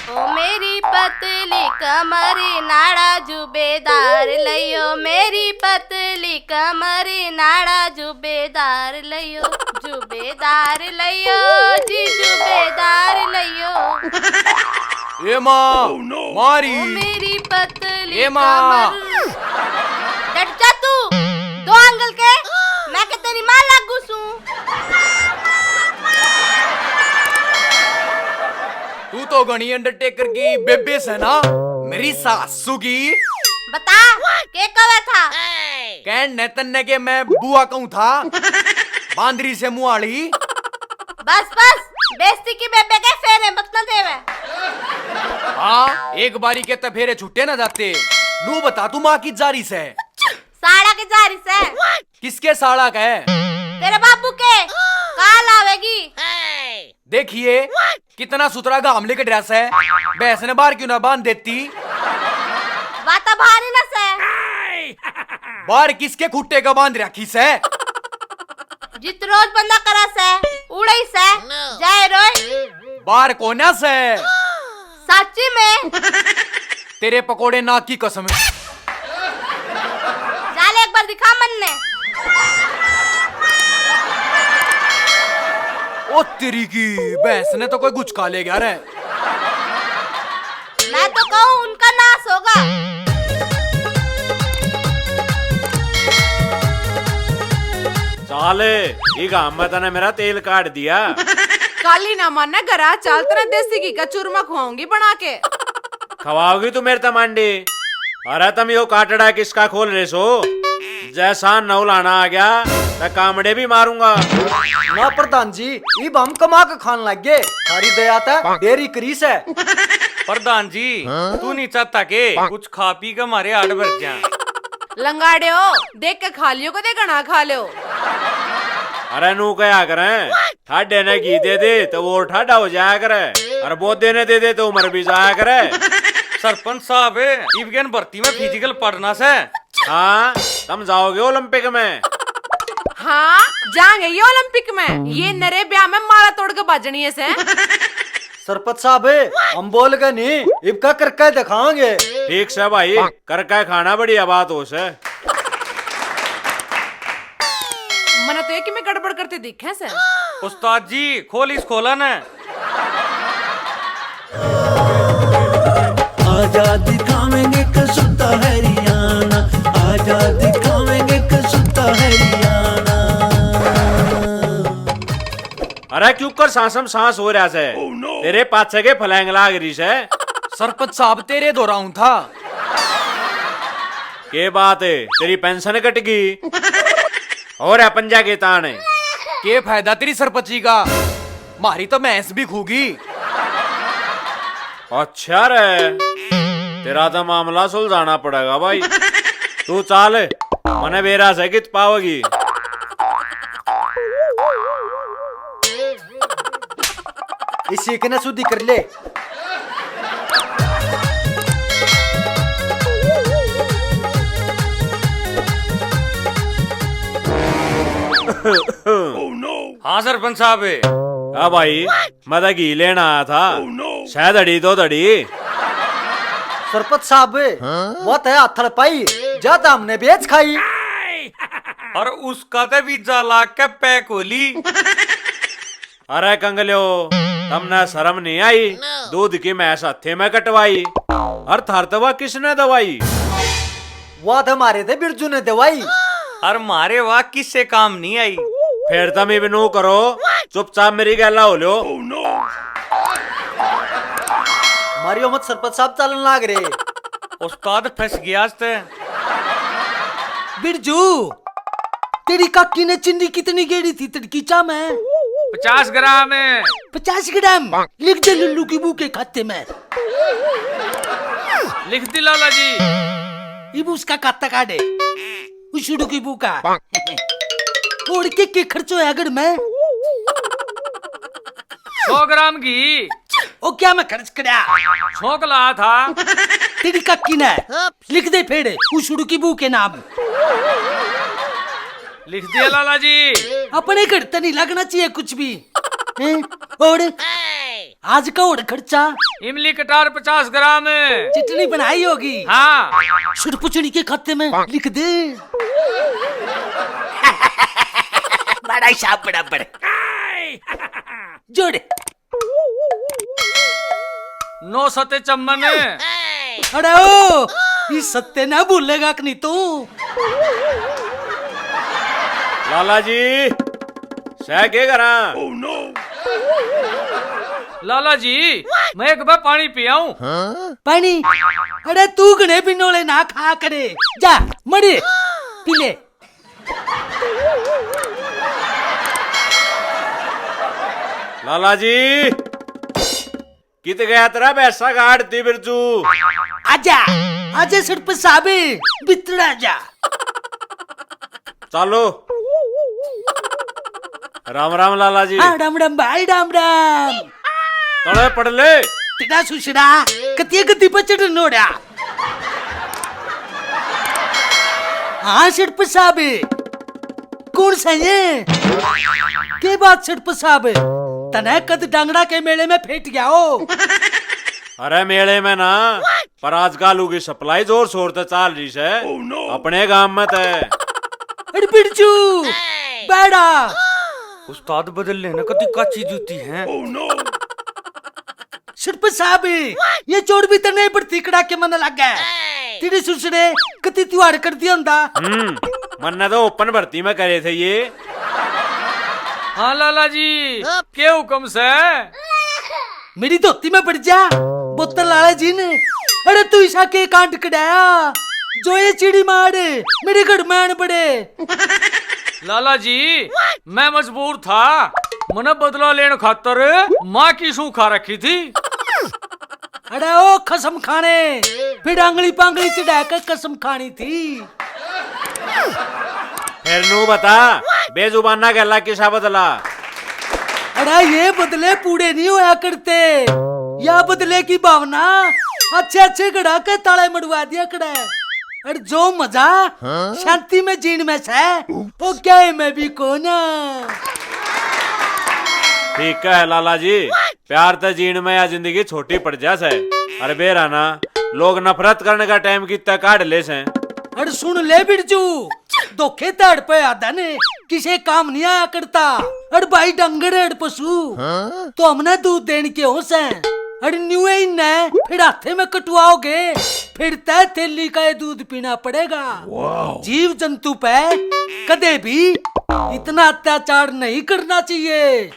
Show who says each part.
Speaker 1: ओ मेरी पतली कमरी नाड़ा जुबेदार लइयो, मेरी पतली कमरी नाड़ा जुबेदार लइयो, जुबेदार लइयो जी जुबेदार लइयो।
Speaker 2: ए माँ मारी
Speaker 1: ओ मेरी पतली
Speaker 2: ए माँ।
Speaker 1: डट जा तू, दो अंगल के मैं के तेरी माँ लागू सू।
Speaker 2: तू तो गणी अंडरटेकर की बेबे से ना, मेरी सासू की।
Speaker 1: बता के कवे था?
Speaker 2: कहन ने तन्ने के मैं बुआ कहूँ था, बांदरी से मुआली।
Speaker 1: बस बस बेइज्जती की बेबे के फेरे मत न देवे।
Speaker 2: हाँ एक बारी के तो फेरे छुट्टे ना जाते। नू बता तू माँ की जारी से?
Speaker 1: साड़ा के जारी से।
Speaker 2: किसके साड़ा का है?
Speaker 1: तेरे बाबू के। काल आवेगी।
Speaker 2: देखिए कितना सुथरा गामले का ड्रेस है, भैंस ने बाहर क्यों ना बांध देती?
Speaker 1: वाता भारी न से।
Speaker 2: बाहर किसके खुट्टे का बांध रखी से?
Speaker 1: जित रोज बंदा करा से, उड़ई से, जाए रोय।
Speaker 2: बाहर कोना से?
Speaker 1: सच्ची में?
Speaker 2: तेरे पकोड़े नाक की कसम।
Speaker 1: चल एक बार दिखा मन ने।
Speaker 2: ओ तेरी की भैंस ने तो कोई गुचका ले गया रे।
Speaker 1: मैं तो कहूँ उनका नाश होगा।
Speaker 3: साले ये गांव में तने मेरा तेल काट दिया।
Speaker 4: काली ना मानना गरा, चाल तेरा देसी घी का चूरमा खुआऊंगी बना के।
Speaker 3: खवाओगी तू मेरे तमांडी? अरे तुम यो काटड़ा किसका खोल रहे सो? जैसा नौलाना आ गया तो कामड़े भी मारूंगा।
Speaker 5: ना प्रधान जी, इब हम कमा के खान लग गए। सारी दया था डेरी करीस है।
Speaker 6: प्रधान जी तू नहीं चाहता के कुछ खा पी के हमारे आड़ भर जाए?
Speaker 4: लंगाड़े हो, देख के खा लियो को दे गणा खा लो।
Speaker 3: अरे नू क्या करे, ठाडे ने घी दे दे तो वो ठाडा हो जाया करे, और वो देने दे दे तो उम्र भी जाया करे।
Speaker 6: सरपंच साहब इवगेन भर्ती में फिजिकल पढ़ना से।
Speaker 3: हाँ तुम जाओगे ओलंपिक में?
Speaker 4: हाँ जाएंगे ये ओलंपिक में। ये नरे ब्याह में माला तोड़ के बाजनी है से।
Speaker 5: सरपंच साहब हम बोल गए नहीं, इब का करके दिखाएंगे।
Speaker 3: ठीक से भाई, करके खाना बढ़िया बात हो से।
Speaker 4: मैंने तो एक ही में गड़बड़ करते दिखे से।
Speaker 6: उस्ताद जी खोल इस खोला न।
Speaker 7: आजा दिखावेंगे कसुता हरियाणा, आजा दिखावेंगे कसुता हरियाणा।
Speaker 3: अरे क्यों कर सांसम सांस हो रहा से? तेरे पाछे के फलैंग लाग रही से।
Speaker 2: सरपंच साहब तेरे दोहराऊं था।
Speaker 3: के बात है, तेरी पेंशन कट गई और है पंजा के ताने।
Speaker 2: के फायदा तेरी सरपंची का, मारी तो भैंस भी खूगी।
Speaker 3: अच्छा रे, तेरा तो मामला सुलझाना पड़ेगा भाई। तू चाल मने बेरा से कित पाओगी।
Speaker 5: इसी के न सुधी कर ले।
Speaker 6: हाँ सरपंच साहब
Speaker 3: हाँ भाई, मैं तो घी लेना आया था। शायद अड़ी तो दड़ी।
Speaker 5: सरपंच साहब वो तो हथड़ पाई ज्यादा हमने बेच खाई।
Speaker 6: और उसका तो बीजा लाग के पैक होली।
Speaker 3: अरे कंगलियो, तुमने शर्म नहीं आई? दूध की मैस हथे में कटवाई और थरतवा किसने दवाई?
Speaker 5: वो तो हमारे थे बिरजू ने दवाई।
Speaker 6: और मारे वाह किससे काम नहीं आई।
Speaker 3: फिर तुम इबनू करो, चुपचाप मेरी गला हो लो।
Speaker 5: मारियो मत, सरपंच साहब चलन लाग रहे।
Speaker 6: उस्ताद फंस गया आज ते।
Speaker 8: बिरजू, तेरी काकी ने चिंदी कितनी गेड़ी थी तड़की चा में?
Speaker 6: 50 ग्राम है।
Speaker 8: 50 ग्राम लिख दे लुल्लू की बू के खाते में।
Speaker 6: लिख दी लाला जी।
Speaker 8: इब उसका खाता काटे उषुडू की बू का। और के खर्चो है अगर मैं
Speaker 6: 100 ग्राम घी।
Speaker 8: ओ क्या मैं खर्च करया?
Speaker 6: छोंक लाया था।
Speaker 8: तेरी काकी ने लिख दे फेड़ उषुडू की बू के नाम।
Speaker 6: लिख दिया लाला जी।
Speaker 8: अपने घर नहीं लगना चाहिए कुछ भी। हैं? और आज का और खर्चा
Speaker 6: इमली कटार 50 ग्राम।
Speaker 8: चटनी बनाई होगी।
Speaker 6: हाँ।
Speaker 8: छुटपुचड़ी के खाते में लिख दे।
Speaker 9: बड़ा शाप बड़ा बड़े
Speaker 8: जोड़े
Speaker 6: 9 सते चम्मन।
Speaker 8: अरे ओ इस सत्ते ना भूलेगा कि नहीं तू।
Speaker 3: लाला जी सह के करा।
Speaker 6: लाला जी मैं एक बार पानी पियाऊं।
Speaker 8: पानी अरे तू गने बिनोले ना खा करे जा मरे पी ले।
Speaker 3: लाला जी कित गया तेरा पैसा गाड़ती बिरजू।
Speaker 8: आजा आजा सिर्फ साबे बितड़ा जा।
Speaker 3: चलो राम राम लाला जी।
Speaker 8: हाँ राम राम भाई राम राम।
Speaker 3: तड़े पड़ ले
Speaker 8: तेरा सुशरा कतिया गति पर चढ़ नोड़ा। हाँ सिर्फ साबे कौन सा ये के बात सिर्फ साबे तने कद डांगड़ा के मेले में फेंट गया हो।
Speaker 3: अरे मेले में ना पर आज आलू की सप्लाई जोर शोर से चाल रही है अपने गांव में तो।
Speaker 8: अरे बिरजू बैठा
Speaker 6: उस्ताद बदल लेना कति काची जूती है।
Speaker 8: सिर्फ साहब ये चोट भी तो नहीं पड़ती कड़ा के मन लग गया। तेरे सुसरे कति त्योहार कर दिया अंदा।
Speaker 3: मन्ना तो ओपन भर्ती में करे थे ये।
Speaker 6: हाँ लाला जी क्या हुक्म से।
Speaker 8: मेरी धोती में पड़ जा बोतल लाला जी ने। अरे तू ईसा के कांट कटाया जो ये चिड़ी मारे मेरे घर में आने पड़े।
Speaker 6: लाला जी मैं मजबूर था मने बदला लेने खातर माँ की सूं खा रखी थी।
Speaker 8: अरे ओ कसम खाने फिर आंगली पांगली चढ़ा कर कसम खानी थी।
Speaker 3: फिर नू बता बेजुबाना गला किसा बदला।
Speaker 8: अरे ये बदले पूरे नहीं होया करते या बदले की भावना अच्छे अच्छे गड़ा के ताले मड़वा दिया कड़ा। अरे जो मजा शांति में जीन में से वो क्या में भी कोना।
Speaker 3: ठीक है लाला जी प्यार तो जीण में या जिंदगी छोटी पड़ जा से। अरे बेराना लोग नफरत करने का टाइम कितना काट ले से।
Speaker 8: अरे सुन ले बिरजू धोखे तड़ पे आदा ने किसे काम नहीं आया करता। अरे भाई डंगर अड़ पशु तो हमने दूध देने के हो से। अरे न्यू है फिर हाथे में कटवाओगे फिर तय थैली का ये दूध पीना पड़ेगा। जीव जंतु पे कदे भी इतना अत्याचार नहीं करना चाहिए।